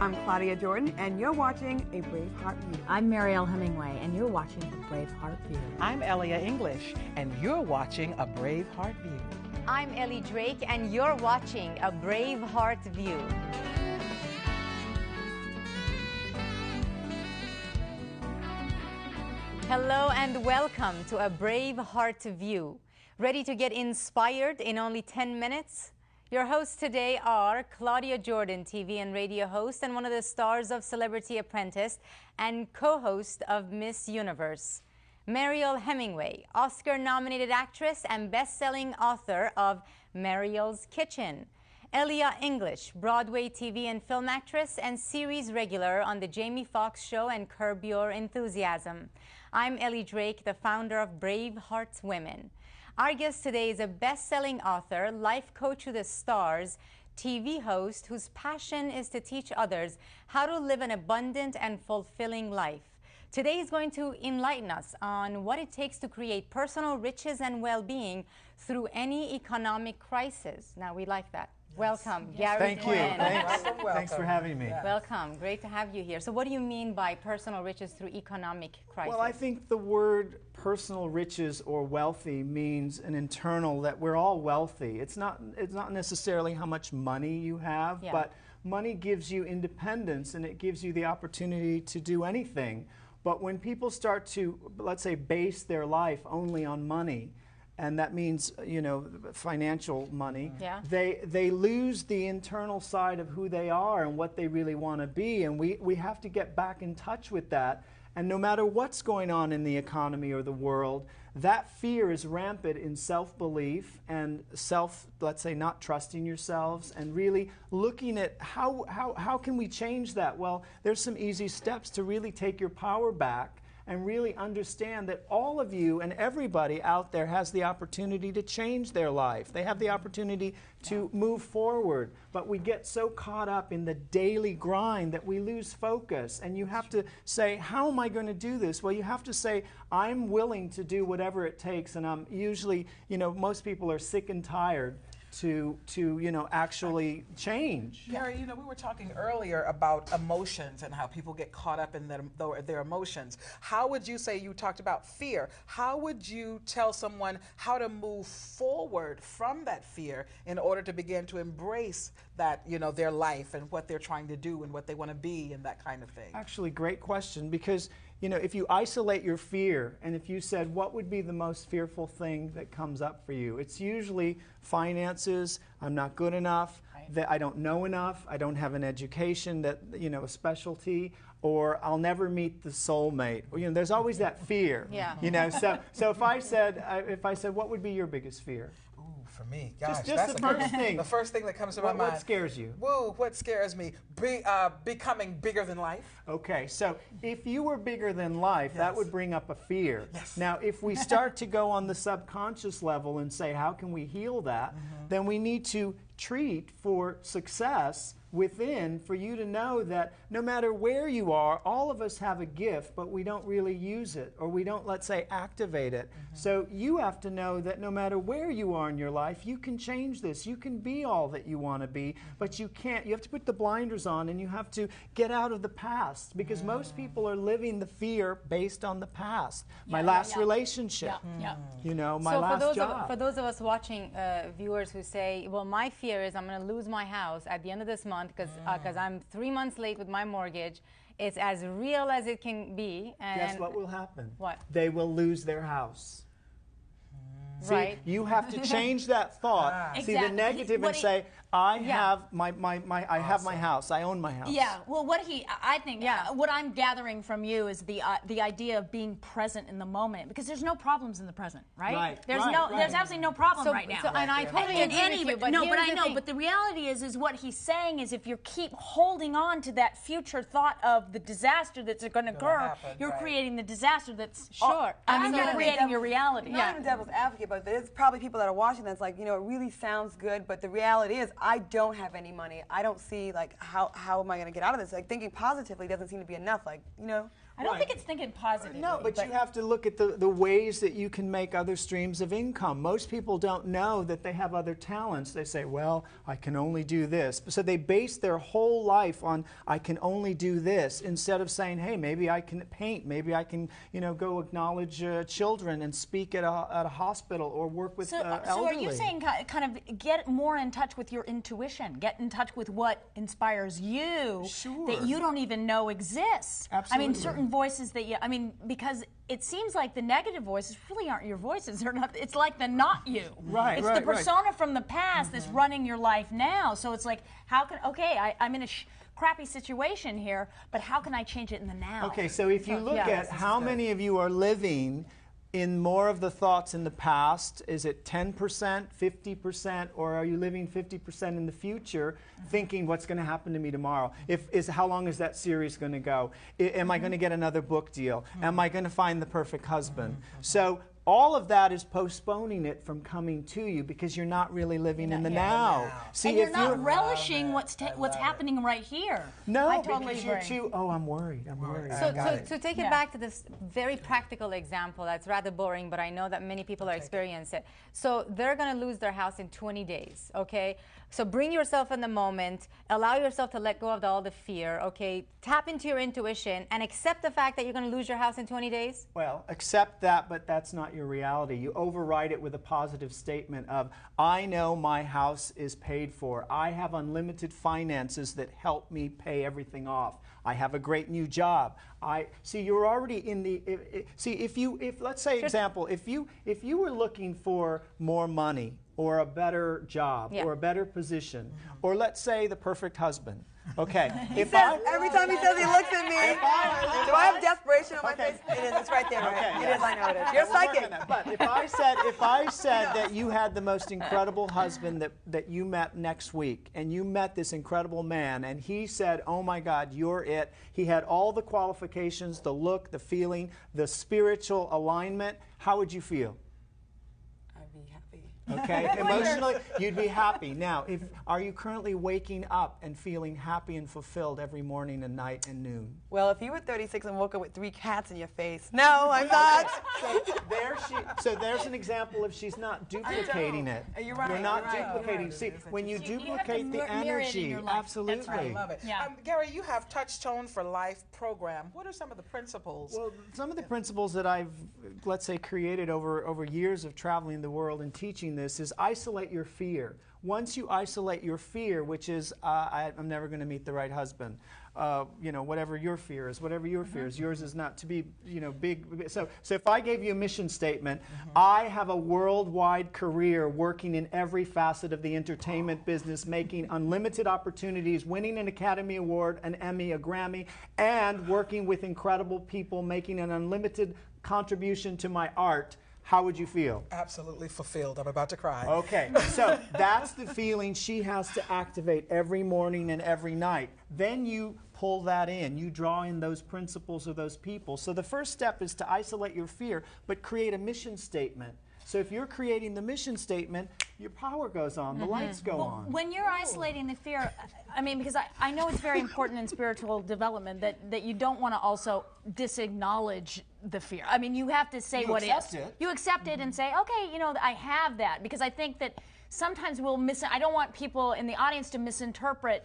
I'm Claudia Jordan, and you're watching A Braveheart View. I'm Marielle Hemingway, and you're watching A Braveheart View. I'm Elia English, and you're watching A Braveheart View. I'm Ellie Drake, and you're watching A Braveheart View. Hello and welcome to A Braveheart View. Ready to get inspired in only 10 minutes? Your hosts today are Claudia Jordan, TV and radio host and one of the stars of Celebrity Apprentice and co-host of Miss Universe. Marielle Hemingway, Oscar-nominated actress and best-selling author of Marielle's Kitchen. Elia English, Broadway TV and film actress and series regular on The Jamie Foxx Show and Curb Your Enthusiasm. I'm Ellie Drake, the founder of Braveheart Women. Our guest today is a best-selling author, life coach to the stars, TV host whose passion is to teach others how to live an abundant and fulfilling life. Today is going to enlighten us on what it takes to create personal riches and well-being through any economic crisis. Now, we like that. Yes. Welcome, Gary. Thank you. Quinn. Thanks for having me. Yes. Welcome. Great to have you here. So what do you mean by personal riches through economic crisis? Well, I think the word personal riches or wealthy means an internal, that we're all wealthy. It's not necessarily how much money you have, but money gives you independence and it gives you the opportunity to do anything. But when people start to, let's say, base their life only on money, and that means, you know, financial money, they lose the internal side of who they are and what they really want to be. And we have to get back in touch with that. And no matter what's going on in the economy or the world, that fear is rampant in self-belief and let's say, not trusting yourselves and really looking at how can we change that? Well, there's some easy steps to really take your power back and really understand that all of you and everybody out there has the opportunity to change their life. They have the opportunity to move forward, but we get so caught up in the daily grind that we lose focus. And you have to say, how am I going to do this? Well, you have to say, I'm willing to do whatever it takes. And I'm usually, you know, most people are sick and tired to you know, actually change. Gary, you know, we were talking earlier about emotions and how people get caught up in their emotions. How would you say, you talked about fear, how would you tell someone how to move forward from that fear in order to begin to embrace that, you know, their life and what they're trying to do and what they want to be and that kind of thing? Actually, great question, because you know, if you isolate your fear, and if you said, what would be the most fearful thing that comes up for you? It's usually finances, I'm not good enough, that I don't know enough, I don't have an education, that, you know, a specialty, or I'll never meet the soulmate. You know, there's always that fear. You know, so if I said, what would be your biggest fear? For me, gosh, just the first thing. The first thing that comes to my mind. What scares you? Whoa, what scares me? Becoming bigger than life. Okay, so if you were bigger than life, that would bring up a fear. Now, if we start to go on the subconscious level and say, how can we heal that? Then we need to treat for success within, for you to know that no matter where you are, all of us have a gift, but we don't really use it, or we don't, let's say, activate it. So you have to know that no matter where you are in your life, you can change this. You can be all that you want to be, but you can't. You have to put the blinders on, and you have to get out of the past, because most people are living the fear based on the past. My last relationship, you know, my last job. For those of us watching, viewers who say, well, my fear is I'm going to lose my house at the end of this month because I'm 3 months late with my mortgage. It's as real as it can be. And guess what will happen? What? They will lose their house. Right. See, you have to change that thought. See the negative and say, I have my house. I own my house. Yeah. Well, I think what I'm gathering from you is the idea of being present in the moment, because there's no problems in the present, right? There's absolutely no problem right now. And I totally agree with you. But no, but I know. But the reality is what he's saying is, if you keep holding on to that future thought of the disaster that's going to occur, you're creating the disaster that's you're creating your reality. Not even devil's advocate, but there's probably people that are watching that's like, you know, it really sounds good, but the reality is, I don't have any money. I don't see, like, how am I going to get out of this? Like, thinking positively doesn't seem to be enough. Like, you know, I don't think it's thinking positively. No, but you have to look at the ways that you can make other streams of income. Most people don't know that they have other talents. They say, well, I can only do this. So they base their whole life on, I can only do this, instead of saying, hey, maybe I can paint, maybe I can, go acknowledge children and speak at a hospital or work with elderly. So are you saying kind of get more in touch with your intuition, get in touch with what inspires you that you don't even know exists? Absolutely. I mean, certain voices that because it seems like the negative voices really aren't your voices. They're not. It's like the not you. Right. It's the persona from the past that's running your life now. So it's like, I'm in a crappy situation here, but how can I change it in the now? Okay, so if you look at how many of you are living in more of the thoughts in the past, is it 10%, 50%, or are you living 50% in the future, thinking what's going to happen to me tomorrow? How long is that series going to go? Am I going to get another book deal? Am I going to find the perfect husband? So all of that is postponing it from coming to you because you're not really living in the now. See, and you're not relishing what's happening right here. No, because you're too, I'm worried. So take it back to this very practical example that's rather boring, but I know that many people are experiencing it. So they're going to lose their house in 20 days, okay? So bring yourself in the moment, allow yourself to let go of all the fear, okay? Tap into your intuition and accept the fact that you're going to lose your house in 20 days? Well, accept that, but that's not your reality. You override it with a positive statement of, I know my house is paid for. I have unlimited finances that help me pay everything off. I have a great new job. You're already in the, let's say, example, if you were looking for more money or a better job or a better position, or let's say the perfect husband, okay. Every time he says he looks at me, do I have desperation on my face? It is. It's right there. Right? It is. I know it is. You're psychic. But if I said that you had the most incredible husband that you met next week, and you met this incredible man, and he said, "Oh my God, you're it." He had all the qualifications, the look, the feeling, the spiritual alignment. How would you feel? Okay, emotionally, you'd be happy. Now, are you currently waking up and feeling happy and fulfilled every morning and night and noon? Well, if you were 36 and woke up with 3 cats in your face, no, I'm not. So there's an example of she's not duplicating it. You're right. You're not duplicating. See, when you duplicate the energy, absolutely. That's right. I love it. Yeah. Gary, you have Touchstone for Life program. What are some of the principles? Well, some of the principles that I've, let's say, created over years of traveling the world and teaching this is isolate your fear. Once you isolate your fear, which is I'm never going to meet the right husband, whatever your fear is, yours is not to be, big. So if I gave you a mission statement, I have a worldwide career working in every facet of the entertainment business, making unlimited opportunities, winning an Academy Award, an Emmy, a Grammy, and working with incredible people, making an unlimited contribution to my art. How would you feel? Absolutely fulfilled. I'm about to cry. Okay, so that's the feeling she has to activate every morning and every night. Then you pull that in. You draw in those principles of those people. So the first step is to isolate your fear, but create a mission statement. So if you're creating the mission statement, your power goes on, the lights go on. When you're isolating the fear, because I know it's very important in spiritual development that you don't want to also disacknowledge the fear. You have to say what is. You accept it and say, okay, I have that, because I think that sometimes I don't want people in the audience to misinterpret,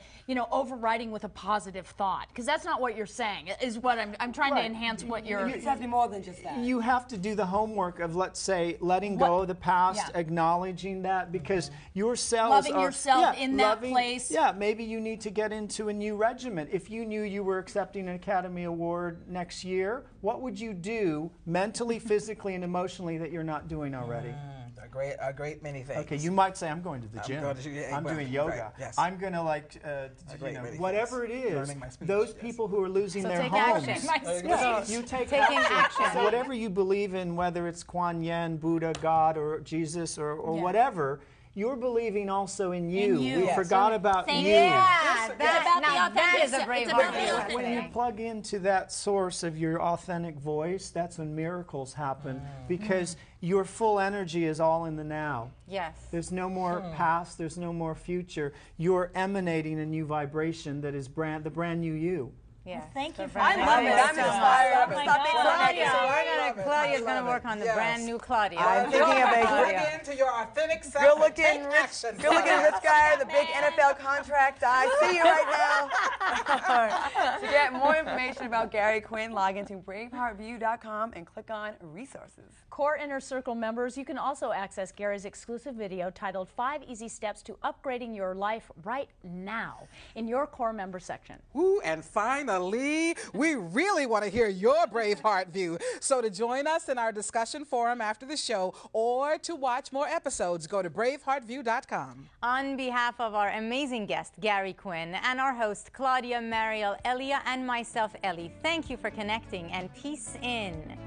overriding with a positive thought, because that's not what you're saying, is what I'm trying to enhance what you're... It has to be more than just that. You have to do the homework of, let's say, letting go of the past, acknowledging that, because your cells loving yourself in that place. Yeah, maybe you need to get into a new regiment. If you knew you were accepting an Academy Award next year, what would you do mentally, physically, and emotionally that you're not doing already? A great many things. Okay, you might say, I'm going to the gym. I'm doing yoga. Right, yes. I'm going to whatever it is. Those people who are losing their take homes. action. You take Taking action. action. So whatever you believe in, whether it's Kuan Yin, Buddha, God, or Jesus, or whatever, you're believing also in you. We forgot about you. Yeah, that is a Braveheart. When you plug into that source of your authentic voice, that's when miracles happen, because your full energy is all in the now. Yes. There's no more past, there's no more future. You're emanating a new vibration that is the brand new you. Yeah. Thank you for I love it. I'm inspired. Oh my Stop being so God. negative. Claudia's going to work on the brand new Claudia. I'm thinking of a Bring into your authentic self. good-looking rich guy with a big NFL contract. I see you right now. To get more information about Gary Quinn, log into braveheartview.com and click on resources. Core Inner Circle members, you can also access Gary's exclusive video titled 5 Easy Steps to Upgrading Your Life Right Now in your Core member section. Ooh, and finally, we really want to hear your Braveheart view. So to join us in our discussion forum after the show or to watch more episodes, go to braveheartview.com. On behalf of our amazing guest, Gary Quinn, and our host, Claudia, Mariel, Elia, and myself, Ellie, thank you for connecting and peace in.